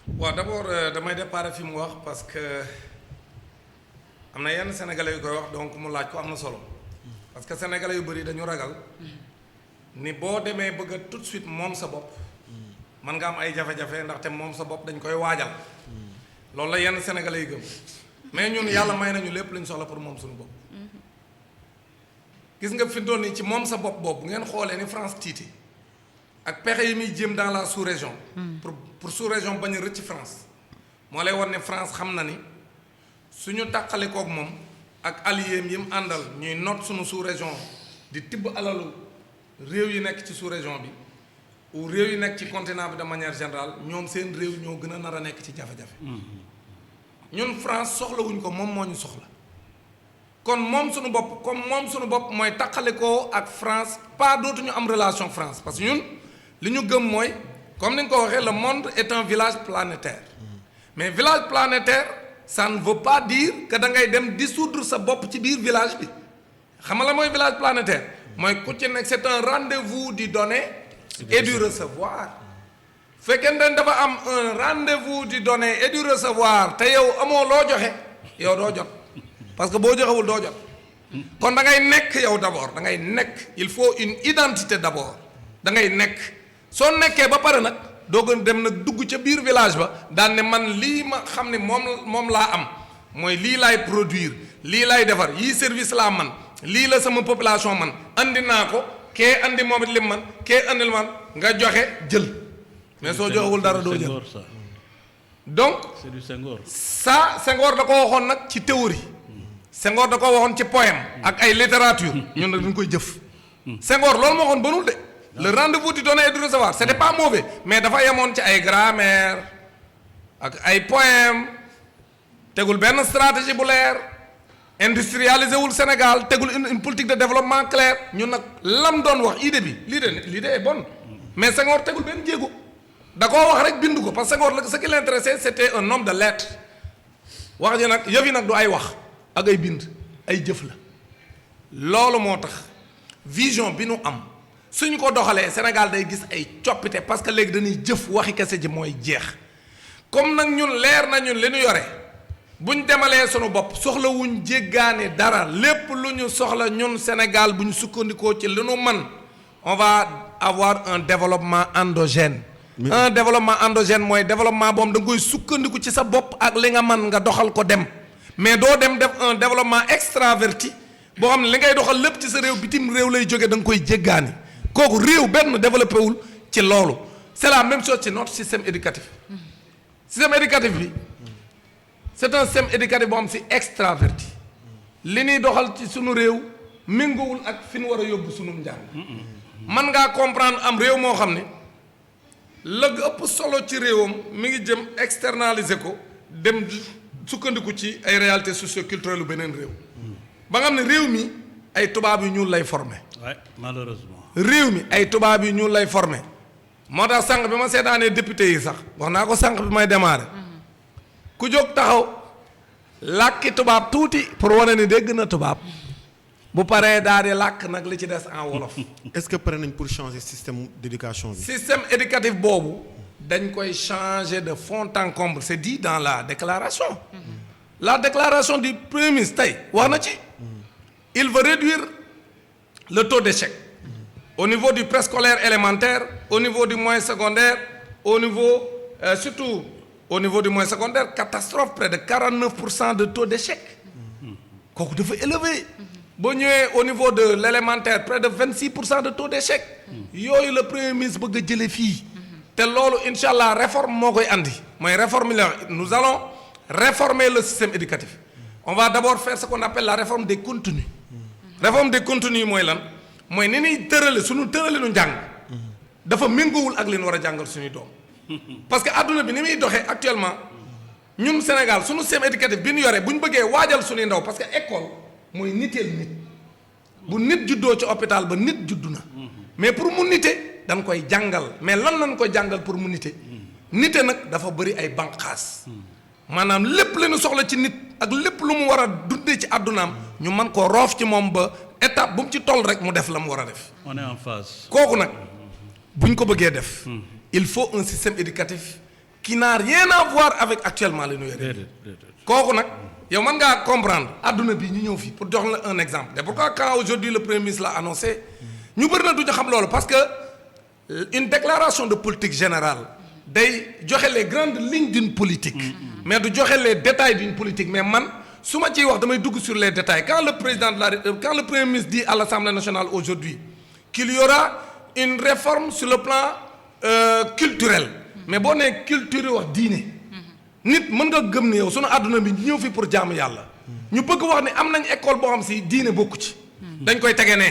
waaw d'abord damay départ fi mu wax parce que am na yenn sénégalais yu koy wax donc mu laaj ko am na solo parce que sénégalais yu bëri dañu ragal ni boo demee bëgg a tout de suite moom sa bopp man nga am ay jafe-jafe ndaxte moom sa bopp dañ koy waajal loolu la yenn sénégalais yi gëm mais ñun yàlla may nañu lépp lu ñu soxla pour moom suñu bopp gis nga fi doon nii ci moom sa bopp boobu ngeen xoolee ni France tiiti ak pexe yi muy jéem dans la sous-région pour sous-région bañ a rëcc France moo lay war ne France xam na ni suñu tàqale kook moom ak alliés yi mu àndal ñuy noot suñu sous-région di tibb alalu réew yi nekk ci sous-région bi ou réew yi nekk ci continent bi de manière générale ñoom seen réew ñoo gën a nar a nekk ci jafe-jafe ñun France soxlawuñ ko moom moo ñu soxla kon moom suñu bopp comme moom suñu bopp mooy taqale ko ak France pas dootuñu am relation France parce que ñun li ñu gëm mooy comme ni nga ko waxee le monde est un village planétaire mais village planétaire ça ne veut pas dire que da ngay dem dissoudre sa bopp ci biir village bi xam nga la mooy village planétaire mooy ku ci nekk c'est un rendez-vous du donner et du recevoir fekkente ne dafa am un rendez-vous du donner et du recevoir te yow amoo loo joxe yow doo jot parce que boo joxewul doo jot kon da ngay nekk yow d'abord da ngay nekk il faut une identité d'abord da ngay nekk soo nekkee ba pare nag doo gën dem nag dugg ca biir village ba daan ne man lii ma xam ne moom laa am mooy lii laay produire lii laay defar yii service laa man lii la sama population man andi naa ko kee andi moom it lim man kee andil man nga joxe jël mais soo joxewul dara doo jël donc c'est du Senghor. ça Senghor da ko waxoon nag ci théorie Senghor da ko waxoon ci poème ak ay littérature ñun nag dañ koy jëf Senghor loolu moo waxoon banul de le rendez-vous du donner et du recevoir c'était pas mauvais mais dafa yemoon ci ay grammaire ak ay poème tegul benn stratégie bu leer industrialisé wul Sénégal tegul une politique de développement claire ñun nag lam doon wax idée bi l'idée est bonne mais Senghor tegul benn jéego da koo wax rek bind ko parce que Senghor ce qui l'intéressait c'était un homme de lettres wax ji nag yëf yi nag du ay wax ak ay bind ay jëf la loolu moo tax vision bi nu am suñ ko doxalee Sénégal day gis ay coppite parce que léegi dañuy jëf waxi kese ji mooy jeex comme nag ñun leer na ñun li ñu yore buñ demalee sunu bopp soxlawuñ jéggaane dara lépp lu ñu soxla ñun Sénégal bu ñu sukkandikoo ci li nu man on va avoir un développement endogène. un développement endogène mooy développement boobu da nga koy sukkandiku ci sa bopp ak li nga man nga doxal ko dem mais doo dem def un développement extraverti boo xam ne li ngay doxal lépp ci sa réew bitim réew lay jógee da nga koy jéggaani kooku réew benn développé wul ci loolu c'est la même chose ci notre système éducatif système éducatif bi c'est un système éducatif boo xam si extraverti li ñuy doxal ci sunu réew méngoowul ak fi ñu war a yóbbu sunu njàng man ngaa comprendre am réew moo xam ne la ëpp solo ci réewam mi ngi jëm externaliser ko dem sukkandiku ci ay réalités socio-culturelles yu beneen réew ba nga xam ne réew mi ay tubaab yu ñuul lay former. Ouais, malheureusement. réew mi ay tubaab yu ñuul lay former moo tax sànq bi ma seetaanee député yi sax wax naa ko sànq bi may démarrer ku jóg taxaw làkki tubaab tuuti pour wane ni dégg na tubaab bu paree daal di làkk nag li ci des en wolof. est-ce que pare nañ pour changer système d'éducation bi. système éducatif boobu dañ koy changer de fond en comble c'est dit dans la déclaration. la déclaration du Premier ministre tey wax na ci. il veut réduire le taux d'échec. au niveau du préscolaire élémentaire au niveau du moyen secondaire au niveau surtout au niveau du moyen secondaire catastrophe près de 49% de taux d'échec. kooku dafa élevé. boo ñëwee au niveau de l'élémentaire près de 26% de taux d'échec. yooyu le Premier ministre bëgg a jële fii. te loolu incha allah réforme moo koy andi mooy réforme la nous allons réformer le système éducatif. on va d'abord faire ce qu'on appelle la réforme des contenus. réforme des contenus mooy lan mooy ni ñuy tërale suñu tëralinu njàng. dafa méngoowul ak li ñu war a jàngal suñuy doom. parce que adduna bi ni muy doxee actuellement ñun Sénégal suñu système éducatif bi ñu yore bu ñu bëggee waajal suñuy ndaw parce que école mooy niteel nit bu nit juddoo ci hôpital ba nit juddu na mais pour mu nite dañ koy jàngal mais lan lañ koy jàngal pour mu nite nite nag dafa bëri ay banqaas maanaam lépp la ñu soxla ci nit ak lépp lu mu war a dundee ci àddunaam ñu mën koo roof ci moom ba étape bu mu ci toll rek mu def la mu war a def. On est en phase. kooku nag buñ ko bëggee def. il faut un système éducatif qui n'a rien à voir avec actuellement li ñu yore kooku nag yow mën ngaa comprendre adduna bi ñu ñëw fii pour jox la un exemple et pourquoi quand aujourd'hui le premier ministre l'a annoncé ñu bëri na du ñu xam loolu parce que une déclaration de politique générale day joxe les grandes lignes d'une politique mais du joxe les détails d'une politique mais man su ma ciy wax damay dugg sur les détails quand le premier ministre dit à l'Assemblée nationale aujourd'hui qu'il y aura une réforme sur le plan culturel mais boo nee culture wax diine nit mën nga gëm ne yow sunu àdduna bi ñëw fi pour jaamu yàlla ñu bëgg wax ne am nañ école boo xam si diine bokku ci dañ koy tege ne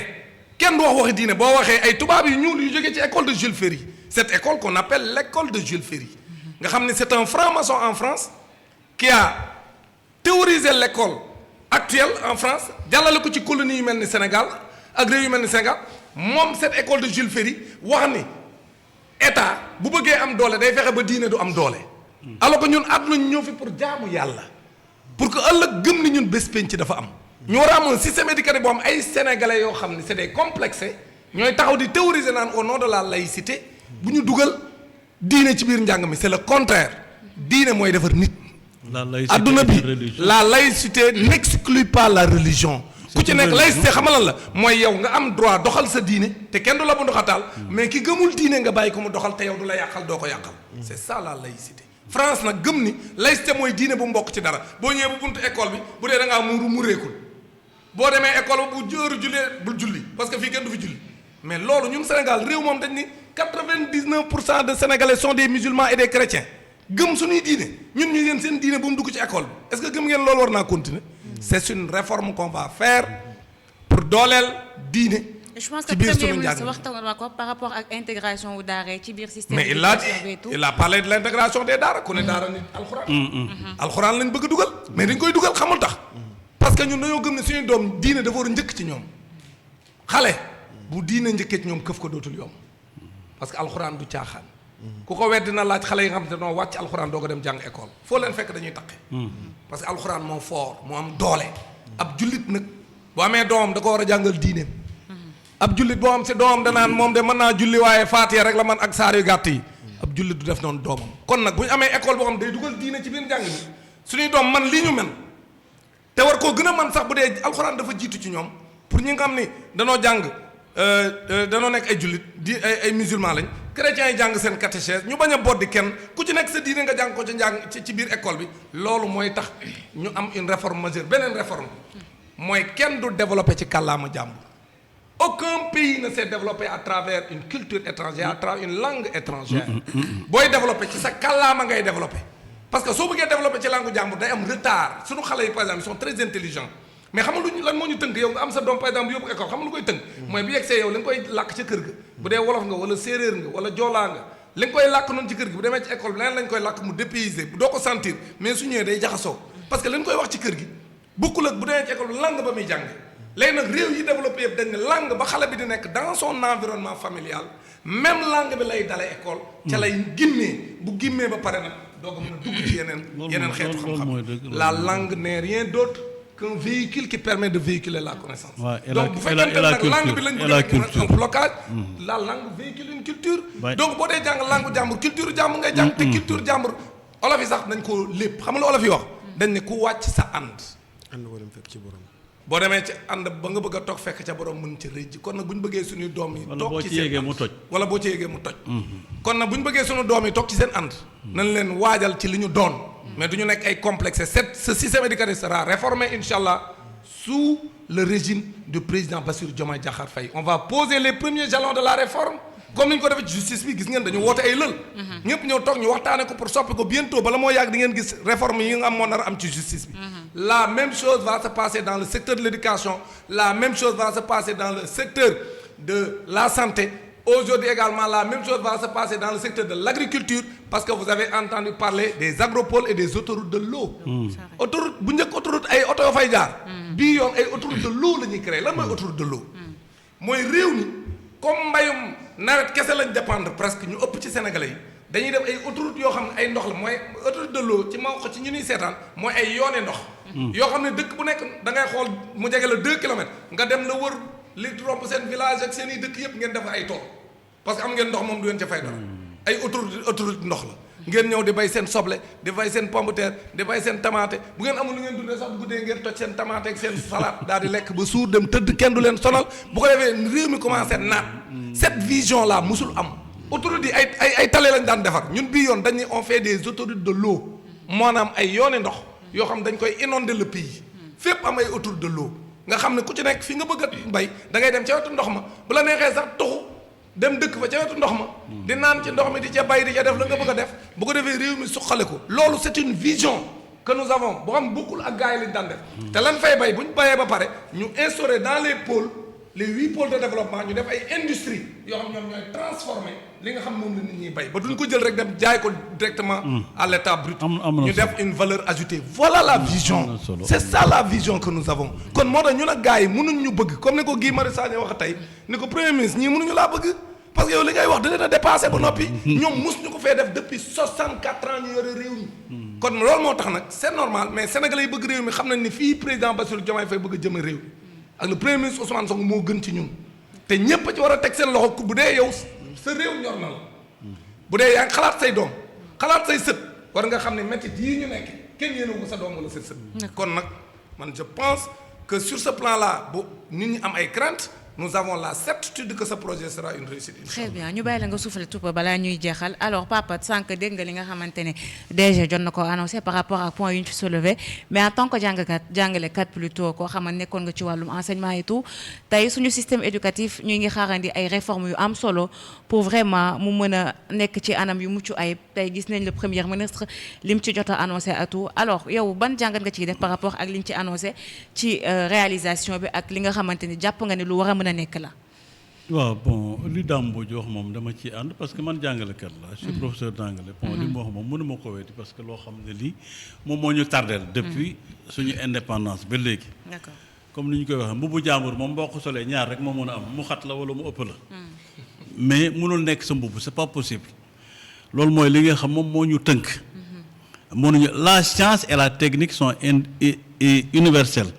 kenn du wax waxi diine boo waxee ay tubaab yu ñuul yu jógee ci école de Jules Ferry cette école qu'on appelle l'école de Jules Ferry nga xam ne c'est un franc-maçon en France qui a théorisé l'école actuelle en France jàllale ko ci colonie yu mel ni Sénégal ak réew yu mel ni Sénégal moom cette école de Jules Ferry wax ni état bu bëggee am doole day fexe ba diine du am doole alors que ñun àdduna ñu ñëw fi pour jaamu yàlla pour que ëllëg gëm ni ñun bés penc dafa am ñu war a am un système éducatif boo xam ay sénégalais yoo xam ne c'est des complexés ñooy taxaw di théoriser naan au nom de la laïcité bu ñu dugal diine ci biir njàng mi c'est le contraire diine mooy defar nit adduna bi la laïcité n'exclut pas la religion ku ci nekk laïcité xamalal la mooy yow nga am droit doxal sa diine te kenn du la bu ndoxataal mais ki gëmul diine nga bàyyi ko mu doxal te yow du la yàqal doo ko yàqal c'est ça la laïcité France nag gëm ni laïcité mooy diine bu mbokk ci dara boo ñëwee bu buntu école bi bu dee da ngaa mureekul boo demee école bu jëru jullee bul julli parce que fii kenn du fi julli mais loolu ñun Sénégal réew moom dañ ni 99% de Sénégalais sont des musulmans et des chrétiens gëm suñuy diine ñun ñu yéen seen diine bu mu dugg ci école bi est-ce que gëm ngeen loolu war naa continuer c'est une réforme qu'on va faire pour dooleel diine. je pense que premier ministre waxtaan na ko par rapport ak intégration wu daara ci biir système. mais il a parlé de l'intégration des daara ku ne daara nit alxuraan. alxuraan lañ bëgg a dugal mais dañ koy dugal xamul tax parce que ñun dañoo gëm ne suñuy doom diine dafa war a njëkk ci ñoom xale bu diine njëkkee ci ñoom këf ko dootul yomb parce que alxuraan du caaxaan. ku ko weddi na laaj xale yi nga xam te noo wàcc alxuraan doo ko dem jàng école foo leen fekk dañuy taqe parce que alxuraan moo fort moo am doole ab jullit nag boo amee doomam da ko war a jàngal diineem ab jullit boo am si doomam danaan moom de mën naa julli waaye faatiya rek la man ak saar yu gàtt yi ab jullit du def noonu doomam kon nag bu ñu amee école boo xam day dugal diine ci biir njàng mi suñuy doom man lii ñu mel te war koo gën a man sax bu dee alxuraan dafa jiitu ci ñoom pour ñi nga xam ni danoo jàng danoo nekk ay jullit di ay musulman lañ chrétiens yi jàng seen catéchèse ñu bañ a boddi kenn ku ci nekk sa diine nga jàng ko ci njàng ci biir école bi loolu mooy tax ñu am une réforme majeure beneen réforme mooy kenn du développé ci kàllaama jàmbur aucun pays ne s'est développé à travers une culture étrangère à travers une langue étrangère booy développé ci sa kàllaama ngay développé parce que soo bëggee développé ci langue jàmbur day am retard suñu xale yi par exemple ils sont très intelligents mais xam nga lu lan moo ñu tënk yow nga am sa doom par exemple yóbbu école xam nga lu koy tënk mooy bu yegsee yow li nga koy làkk ca kër ga bu dee wolof nga wala séeréer nga wala joolaa nga li nga koy làkk noonu ci kër gi bu demee ci école bi leneen lañ koy làkk mu dépaysé doo ko sentir mais su ñëwee day jaxasoo parce que li ñu koy wax ci kër gi bokkul ak bu demee ci école bi langue ba muy jàng léegi nag réew yi développé yëpp dañ ne langue ba xale bi di nekk dans son environnement familial même langue bi lay dale école ca lay gimmee bu gimmee ba pare nag doo ko mën a dugg ci yeneen xeetu xam-xam la langue n'est rien d'autre qu'un véhicule qui permet de véhiculer la connaissance. Donc bu fekkente nag langue bi lañ bëgg un blocage la langue véhicule une culture donc boo dee jàng langue jàmbur culture jàmbur ngay jàng te culture jàmbur olof yi sax dañ ko lépp xam nga lu olof yi wax dañ ne ku wàcc sa ànd ko dem fekk ci borom boo demee ci ànd ba nga bëgg a toog fekk ca borom mën ci rëj kon nag bu ñu bëggee suñuy doom yi toog ci seen ànd wala boo ci yéegee mu toj kon nag bu ñu bëggee suñu doom yi toog ci seen ànd nañ leen waajal ci li ñu doon mais du ñu nekk ay complexé ce système éducatif sera réformé inchallah sous le régime du président Bassirou Diomaye Diakhar Faye on va poser les premiers jalons de la réforme comme ni ñu ko defee ci justice bi gis ngeen dañu woote ay lël ñëpp ñëw toog ñu waxtaane ko pour soppi ko bientôt bala moo yàgg di ngeen gis réforme yi nga am moo nar a am ci justice bi la même chose va se passer dans le secteur de l'éducation la même chose va se passer dans le secteur de la santé aujourd'hui également la même chose va se passer dans le secteur de l'agriculture parce que vous avez entendu parler des agropoles et des autoroutes de l'eau autoroute bu njëkk autoroute ay oto yoo fay jaar bii yoon ay autoroute de l'eau la ñuy créer lan mooy autoroute de l'eau mooy réew mi comme mbayum nawet kese lañ dépendre presque ñu ëpp ci sénégalais yi dañuy def ay autoroute yoo xam ne ay ndox la mooy autoroute de l'eau ci ma wax ci ñu ñuy seetaan mooy ay yoone ndox yoo xam ne dëkk bu nekk da ngay xool mu jege la 2 kilomètres nga dem la wër li romb seen village ak seen i dëkk yëpp ngeen def ay tool parce que am ngeen ndox moom du ngeen ca fay dara ay autoroute ndox la ngeen ñëw di bay seen soble di bay seen pomme de terre di bay seen tomate bu ngeen amul lu ngeen dundee sax bu guddee ngeen toj seen tomate ak seen salade daal di lekk ba suur dem tëdd kenn du leen sonal bu ko defee réew mi commencé naat cette vision là musul am autoroute yi ay tali lañ daan defar ñun bii yoon dañuy on fait des autoroutes de l'eau maanaam ay yooni ndox yoo xam dañ koy inonder le pays fépp am ay autoroute de l'eau nga xam ne ku ci nekk fi nga bëgg a bay da ngay dem ca wetu ndox ma bu la neexee sax toxu dem dëkk fa ca wetu ndox ma di naan ci ndox mi di ca bay di ca def la nga bëgg a def bu ko defee réew mi suqale ko loolu c'est une vision que nous avons boo xam bokkul ak gars yi lañ daan def te lan fay bay bu ñu bayee ba pare ñu instaurer dans les pôles les 8 pôles de développement ñu def ay industries yoo xam ñoom ñooy transformer li nga xam moom la nit ñi bay ba duñ ko jël rek dem jaay ko directement à l'état brut ñu def une valeur ajoutée voilà la vision c'est ça la vision que nous avons kon moo tax ñun ak gars yi mënuñ ñu bëgg comme ni ko Guy Marius Sagna wax tey ni ko premier ministre ñii mënuñu laa bëgg parce que yow li ngay wax da leen a dépassé ba noppi ñoom mus ñu ko fee def depuis 64 ans ñu yore réew mi kon loolu moo tax nag c'est normal mais sénégalais yi bëgg réew mi xam nañ ni fii président Bassirou Diomaye Faye bëgg a jëme réew ak le premier ministre Ousmane Sonko moo gën ci ñun te ñépp a ci war a teg seen loxo bu dee yow sa réew ñor na la bu dee yaa ngi xalaat say doom xalaat say sët war nga xam ne métit yii ñu nekk kenn yéene ko sa doom wala sa sët kon nag man je pense que sur ce plan là bu nit ñi am ay craintes nous avons la certitude que ce projet sera une réussite. Très bien ñu bàyyi la nga souffler tout balaa ñuy jeexal alors Papa sànq dégg nga li nga xamante ne déjà jot na ko annoncé par rapport ak point yu ñu fi soulevé mais en tant que jàngalekat plutôt koo xam ne nekkoon nga ci wàllum enseignement et tout tey suñu système éducatif ñu ngi xaarandi ay réformes yu am solo pour vraiment mu mën a nekk ci anam yu mucc ayib tey gis nañ le premier ministre lim ci jot a annoncé à tout alors yow ban jàngat nga ciy def par rapport ak liñ ci annoncé ci réalisation bi ak li nga xamante ni jàpp nga ne lu war a mën a nekk la. waaw bon li Dame Mbodj wax moom dama ci ànd parce que man jàngalekat la. je suis professeur d'anglais. bon li mu wax moom mënuma ko weddi parce que loo xam ne lii moom moo ñu tardeel depuis suñu indépendance ba léegi. d'accord comme ni ñu koy waxee mbubu jàmbur moom boo ko solee ñaar rek moo mën a am mu xat la wala mu ëpp la. mais mënul nekk sa mbubu c'est pas possible. loolu mooy li nga xam moom moo ñu tënk. mënuñu la science et la technique sont universelles.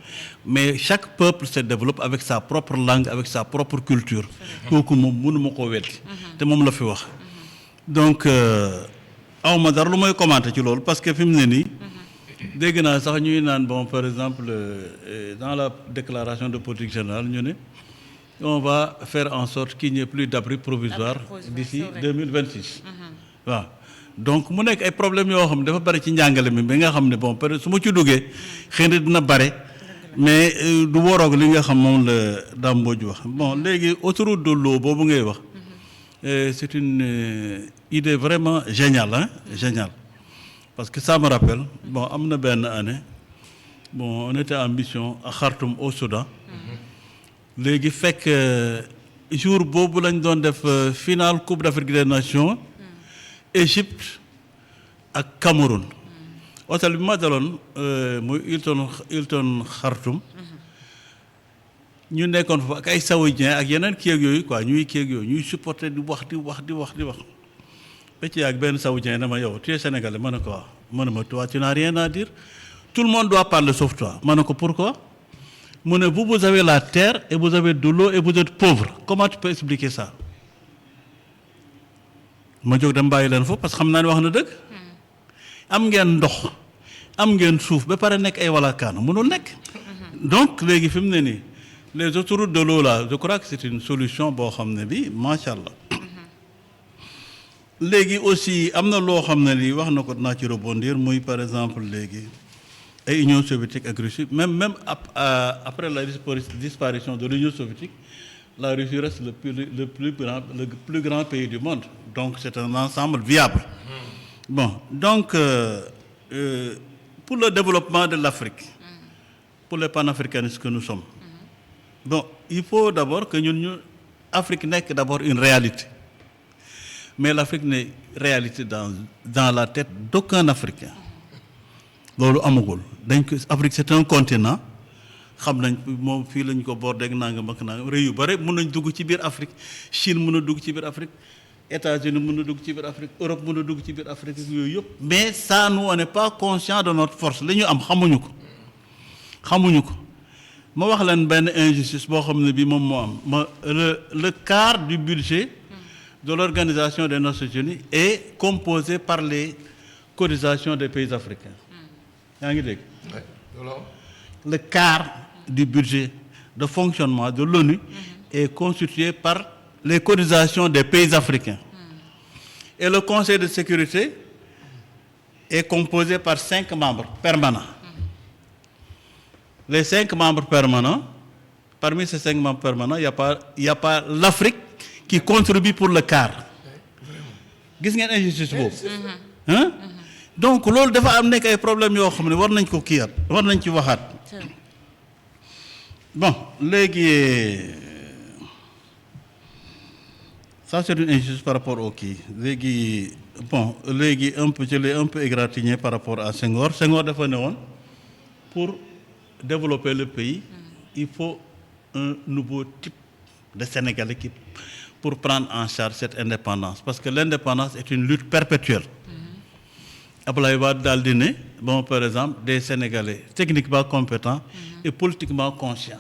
mais chaque peuple se développe avec sa propre langue avec sa propre culture kooku moom mënuma koo weddi te moom la fi wax donc awma dara lu may commenter ci loolu parce que fi mu ne nii dégg naa sax ñuy naan bon par exemple dans la déclaration de politique générale ñu ne on va faire en sorte qu'il n'y ait plus d'abri provisoire d'ici 2026 waaw donc mu nekk ay problèmes yoo xam ne dafa bari ci njàngale mi bi nga xam ne bon peut-être su ma ci duggee xëy na dina bare mais du waroog li nga xam moom la Dame Mbodj wax bon léegi autoroute de l'eau boobu ngay wax c'est une idée vraiment géniale hein géniale parce que ça me rappelle bon am na benn année bon on était en mission à Khartoum au Soudan léegi fekk jour boobu lañ doon def finale Coupe d'Afrique des Nations Égypte ak Cameroun hôtel bi ma daloon muy Hilton Khartoum ñu nekkoon fa ak ay saoudien ak yeneen kii ak yooyu quoi ñuy kii ak yooyu ñuy supporter di wax ba ci ak benn saoudien dama yow tu es sénégalais ma ne ko waaw ma ne ma toi tu n'as rien à dire tout le monde doit parler sauf toi ma ne ko pourquoi mu ne vous avez la terre et vous avez de l'eau et vous êtes pauvre comment tu peux expliquer ça ma jóg dem bàyyi leen foofu parce que xam naa ne wax na dëgg am ngeen ndox am ngeen suuf ba pare nekk ay walakaana mënul nekk donc léegi fi mu ne nii les autoroutes de l'eau là je crois que c'est une solution boo xam ne bi macha allah léegi aussi am na loo xam ne lii wax na ko dinaa ci rebondir muy par exemple léegi ay Union soviétique ak Russie même après la disparition de l'Union soviétique la Russie reste le plus grand pays du monde donc c'est un ensemble viable bon donc pour le développement de l'Afrique pour les panafricanistes que nous sommes bon il faut d'abord que ñun Afrique nekk d'abord une réalité mais l'Afrique n'est réalité dans la tête d'aucun Africain loolu amagul dañ ko Afrique c'est un continent xam nañ moom fii lañ ko bordé ak nangam ak nangam réew yu bare mën nañ dugg ci biir Afrique Chine mën a dugg ci biir Afrique États-Unis mën a dugg ci biir Afrique Europe mën a dugg ci biir Afrique yooyu yëpp mais ça nous on n'est pas conscient de notre force li ñu am xamuñu ko ma wax leen benn injustice boo xam ne bi moom moo am le quart du budget de l'Organisation des Nations Unies est composé par les cotisations des pays africains. yaa ngi dégg. Le quart du budget de fonctionnement de l'ONU est constitué par les cotisations des pays africains. Et le Conseil de sécurité est composé par 5 membres permanents. Les 5 membres permanents, parmi ces 5 membres permanents, il y a pas l'Afrique qui contribue pour le quart. Gis ngeen injustice boobu. Hein? Donc loolu dafa am nekk ay problèmes yoo xam ne war nañ ko kiiwaat war nañ ci waxaat. Bon léegi ça c'est une injustice par rapport au kii léegi bon léegi un peu je l'ai un peu égratigné par rapport à Senghor. Senghor dafa ne woon pour développer le pays il faut un nouveau type de Sénégalais qui pour prendre en charge cette indépendance parce que l'indépendance est une lutte perpétuelle. Abdoulaye Wade daal di ne bon par exemple des Sénégalais techniquement compétents et politiquement conscients.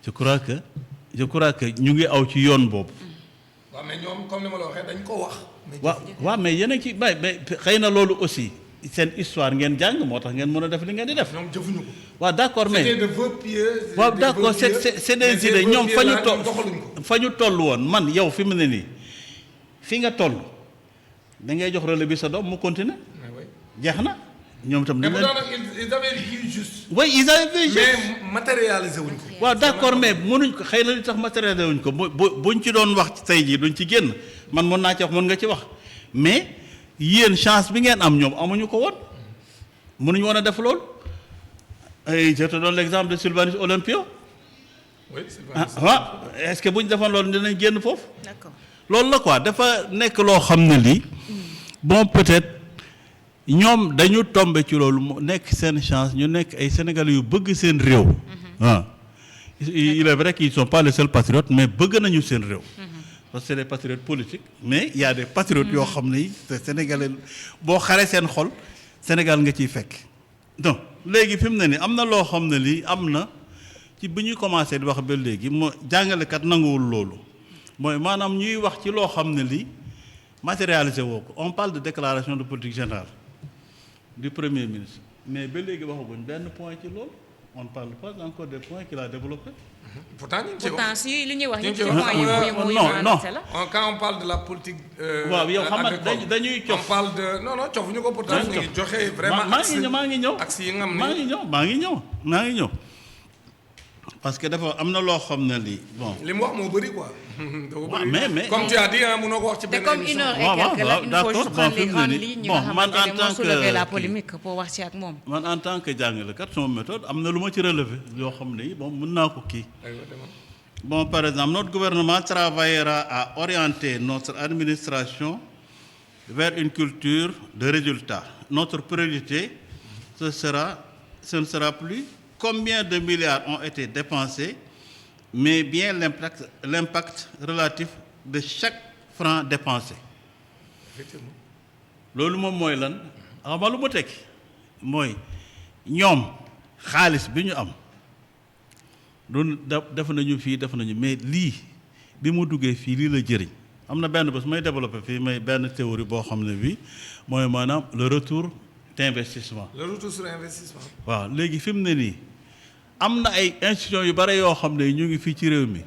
Je crois que ñu ngi aw ci yoon boobu. waaw mais ñoom comme ni ma la waxee dañ ko wax. waaw mais yéen a ci bay mais xëy na loolu aussi seen histoire ngeen jàng moo tax ngeen mën a def li ngeen di def. ñoom jëfuñu ko. waaw d'accord mais c'est des vœux pieux. waaw d'accord c'est des idées ñoom fa ñu toll woon man yow fi mu ne nii fi nga toll da ngay jox relais bi sa doom mu continuer jeex na ñoom itam. mais ils avaient vu juste. oui ils avaient vu juste mais matérialisé wuñ ko. waaw d'accord mais mënuñ ko xëy na li tax matérialisé wuñ ko buñ ci doon wax tey jii duñ ci génn man mën naa ci wax mën nga ci wax mais yéen chance bi ngeen am ñoom amuñu ko woon mënuñu woon a def loolu. je te donne l'exemple de Sylvanus Olympio. oui Sylvanus. waaw est-ce que bu ñu defoon loolu dinañ génn foofu. D'accord. loolu la quoi dafa nekk loo xam ne lii bon peut-être ñoom dañu tombé ci loolu mu nekk seen chance ñu nekk ay Sénégalais yu bëgg seen réew. ah il est vrai qu'ils sont pas les seuls patriotes mais bëgg nañu seen réew. parce que c'est des patriotes politiques mais il y a des patriotes yoo xam ne te Sénégalais boo xaree seen xol Sénégal nga ciy fekk. donc léegi fi mu ne nii am na loo xam ne lii am na ci bi ñuy commencé di wax ba léegi moo jàngalekat nanguwul loolu mooy maanaam ñuy wax ci loo xam ne lii matérialisé woo ko on parle de déclaration de politique générale du premier ministre mais ba léegi waxaguñ benn point ci loolu on ne parle pas encore des points qu'il a développés. pourtant ñu ngi ci wax pourtant si li ñuy wax yëpp ci wax. point yu non. quand on parle de la politique. waaw yow xam nga agricole, dañuy cof. on parle de non cofuñu ko pourtant ñu ngi joxe vraiment. maa ngi ñëw axe yi nga xam ne maa ngi ñëw parce que dafa am na loo xam ne lii bon. li mu wax moo bëri quoi. waaw mais comme tu as dit mënoo ko wax ci benn comme une émission. heure et quelques là il faut juste prendre les grandes lignes ñi nga man xamante en ne tant moo soulever la que polémique pour wax ci ak moom. man en tant que jàngalekat sama méthode am na lu ma ci relever yoo xam ne yi bon mën naa ko kii. Bon, par exemple, notre gouvernement travaillera à orienter notre administration vers une culture de résultats. Notre priorité, ce ne sera plus combien de milliards ont été dépensés, mais bien l'impact relatif de chaque franc dépensé. Effectivement. Loolu moom mooy lan xam nga lu mu tekki mooy ñoom xaalis bi ñu am. doon def nañu fii def nañu mais lii bi mu duggee fii lii la jëriñ am na benn bés may développé fii may benn théorie boo xam ne bii mooy maanaam le retour d'investissement. le retour sur investissement. waaw léegi fi mu ne nii am na ay institutions yu bare yoo xam ne ñu ngi fii ci réew mi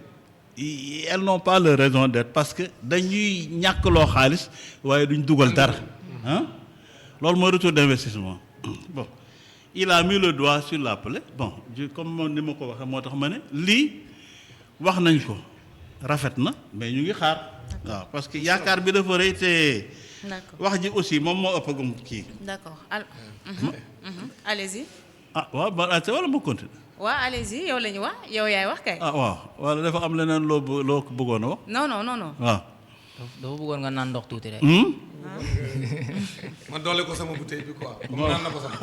elles n'ont pas leur raison d'être parce que dañuy ñàkkloo xaalis waaye duñ dugal dara ah loolu mooy retour d'investissement bon. Il a mis le doigt sur la plaie bon comme ni ma ko waxee moo tax ma ne lii wax nañ ko rafet na mais ñu ngi xaar waaw parce que yaakaar bi dafa rëy te wax ji aussi moom moo ëppagum kii. D'accord allez-y. ah waaw ba wala ma continuer. waaw allez-y yow la ñu wax yow yaay wax kay. ah waaw wala dafa am leneen loo ko bëggoon a wax. non. waaw. dafa bëggoon nga naan ndox tuuti rek. ma doole ko sama bouteille bi quoi. comme naan na ko sax.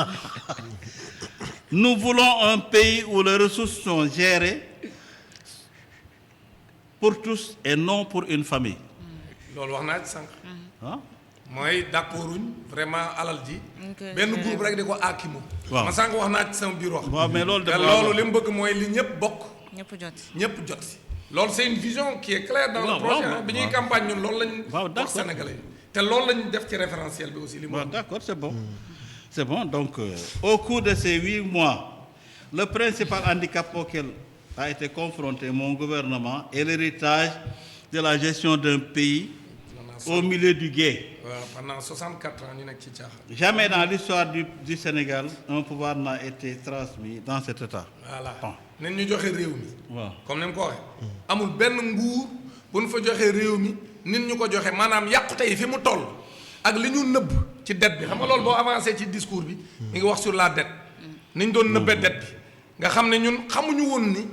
Nous voulons un pays où les ressources sont gérées pour tous et non pour une famille. loolu wax naa ci sànq. ah. mooy d'accorduñ vraiment alal ji. benn groupe rek di ko aakimu. waaw ma sànq wax naa ci sama biir wax. waaw mais loolu te loolu li mu bëgg mooy li ñëpp bokk. ñëpp jot. ñëpp jot si loolu c'est une vision qui est claire dans le projet bi ñuy campagne ñun loolu lañ wax sénégalais te loolu lañ def ci référentiel bi aussi li mu d'accord c'est bon c'est bon donc au cours de ces 8 mois le principal handicap auquel a été confronté mon gouvernement est l'héritage de la gestion d'un pays au milieu du gué. Pendant 64 ans ñu nekk ci caaxaan. Jamais dans l'histoire du Sénégal un pouvoir n'a été transmis dans cet état. Voilà nañ ñu joxe réew mi. waaw comme ni mu ko waxee. amul benn nguur bu ñu fa joxee réew mi nit ñu ko joxe maanaam yàqute yi fi mu toll ak li ñu nëbb ci dette bi xam nga loolu boo avancé ci discours bi. mi ngi wax sur la dette. ni ñu doon nëbbee dette bi nga xam ne ñun xamuñu woon ni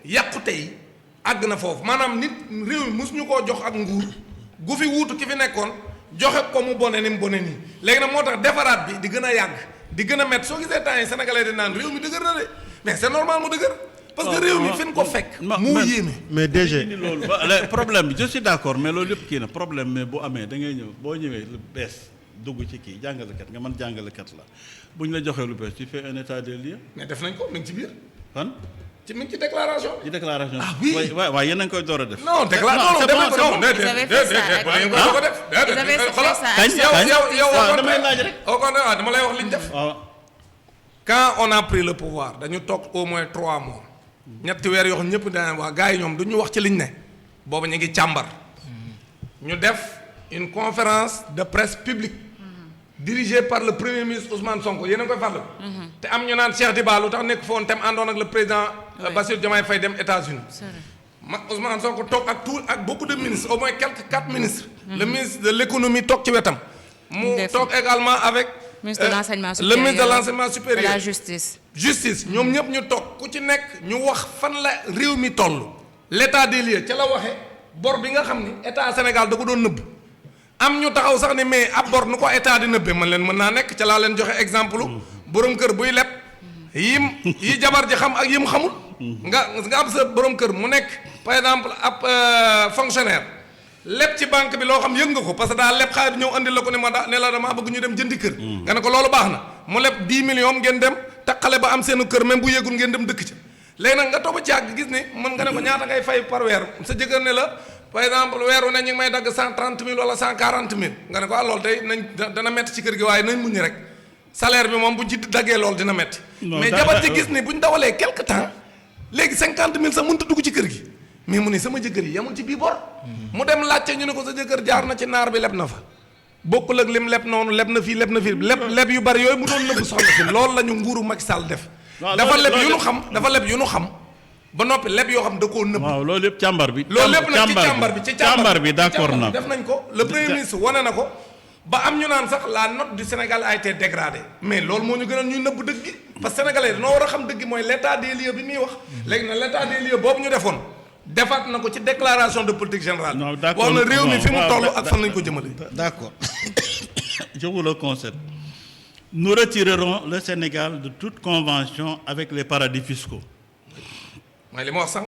yàqute yi àgg na foofu maanaam nit réew mi mosuñu koo jox ak nguur. gu fi wuutu ki fi nekkoon joxe ko mu bone ni mu bone nii léegi nag moo tax defaraat bi di gën a yàgg di gën a métti soo gisee temps yi sénégalais di naan réew mi dëgër na de mais c'est normal mu dëgër parce que réew mi fi ñu ko fekk mu yéeme mais DG loolu problème bi je suis d'accord mais loolu yëpp kii na problème mais bu amee da ngay ñëw boo ñëwee lu bees dugg ci kii jàngalekat nga man jàngalekat la bu ñu la joxee lu bees tu fais un état des lieux mais def nañ ko mi ngi ci biir fan ci mi ngi ci déclaration ci déclaration ah oui waaw yéen a ngi koy door a def non déclaration def nañ ko non déedéet ko def yow damay laaj rek dama lay wax li ñu def quand on a pris le pouvoir dañu toog au moins 3 mois ñetti weer yoo xam ñëpp daan waa gars yi ñoom du ñu wax ci liñ ne boobu ñu ngi càmbar ñu def une conférence de presse publique dirigée par le premier ministre Ousmane Sonko yéen a koy fàttali te am ñu naan Cheikh Diba lu tax nekk foon tam àndoon ak le président Bassirou Diomaye Faye dem États-Unis Ousmane Sonko toog ak tout ak beaucoup de ministres au moins quelques 4 ministres le ministre de l'économie toog ci wetam mu toog également avec ministre de l'enseignement supérieur le ministre de l'enseignement supérieur de la justice ñoom ñëpp ñu toog ku ci nekk ñu wax fan la réew mi toll l'état des lieux ca la waxee bor bi nga xam ni état Sénégal da ko doon nëbb am ñu taxaw sax ne mais ab bor nu ko état di nëbbee man leen mën naa nekk ca laa leen joxe exemple borom kër buy leb yi jabar ji xam ak yim xamul nga am sa borom kër mu nekk par exemple ab fonctionnaire leb ci banque bi loo xam yëg nga ko parce que daa leb xaalis ñëw andil la ko ne la damaa bëgg ñu dem jëndi kër nga ne ko loolu baax na mu leb 10 millions ngeen dem taxale ba am seenu kër même bu yëgul ngeen dem dëkk ca léegi nag nga toog ci àgg gis ni mën nga ne ko ñaata ngay fay par weer sa jëkkër ne la par exemple weeru ne ñu ngi may dagg 130 000 wala 140 000 nga ne ko loolu tey dana metti ci kër gi waaye nañ muñ rek salaire bi moom buñ ci daggee loolu dina metti mais jabar ji gis ni buñ dawalee quelque temps léegi 50 000 sax mënut a dugg ci kër gi mais mu ne sama jëkkër yi yamul ci bii bor mu dem laajte ñu ne ko sa jëkkër jaar na ci naar bi leb na fa bokkul ak lim leb noonu leb na fii leb yu bari yooyu mu doon nëbb soxna si loolu la ñu nguuru Macky Sall def dafa leb yu nu xam ba noppi leb yoo xam da koo nëbb waaw loolu yëpp càmbar bi loolu lépp nag ci càmbar bi d'accord na def nañ ko le premier ministre wane na ko ba am ñu naan sax la note du Sénégal a été dégradée mais loolu moo ñu gënoon ñuy nëbb dëgg gi parce que sénégalais dañoo war a xam dëgg mooy l'état des lieux bi muy wax léegi nag l'état des lieux boobu ñu defoon defaat na ko ci déclaration de politique générale wax na réew mi fi mu toll ak fan lañ ko jëmale d'accord je vous le concède nous retirerons le Sénégal de toute convention avec les paradis fiscaux mooy li ma wax sànq